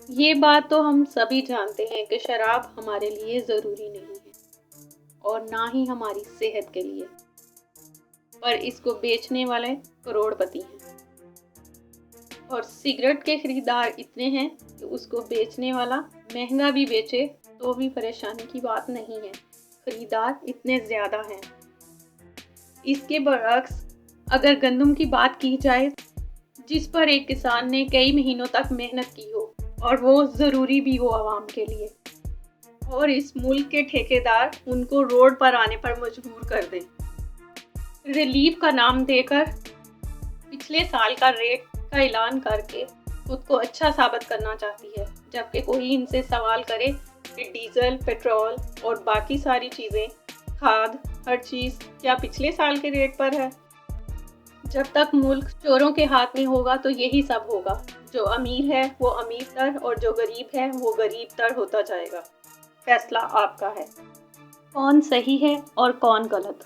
یہ بات تو ہم سبھی جانتے ہیں کہ شراب ہمارے لیے ضروری نہیں ہے اور نہ ہی ہماری صحت کے لیے، پر اس کو بیچنے والے کروڑ پتی ہیں، اور سگریٹ کے خریدار اتنے ہیں کہ اس کو بیچنے والا مہنگا بھی بیچے تو بھی پریشانی کی بات نہیں ہے، خریدار اتنے زیادہ ہیں۔ اس کے برعکس اگر گندم کی بات کی جائے جس پر ایک کسان نے کئی مہینوں تک محنت کی ہو اور وہ ضروری بھی ہو عوام کے لیے، اور اس ملک کے ٹھیکیدار ان کو روڈ پر آنے پر مجبور کر دیں، ریلیف کا نام دے کر پچھلے سال کا ریٹ کا اعلان کر کے خود کو اچھا ثابت کرنا چاہتی ہے، جبکہ کوئی ان سے سوال کرے کہ ڈیزل، پیٹرول اور باقی ساری چیزیں، کھاد، ہر چیز کیا پچھلے سال کے ریٹ پر ہے؟ جب تک ملک چوروں کے ہاتھ میں ہوگا تو یہی سب ہوگا، جو امیر ہے وہ امیر تر اور جو غریب ہے وہ غریب تر ہوتا جائے گا۔ فیصلہ آپ کا ہے، کون صحیح ہے اور کون غلط۔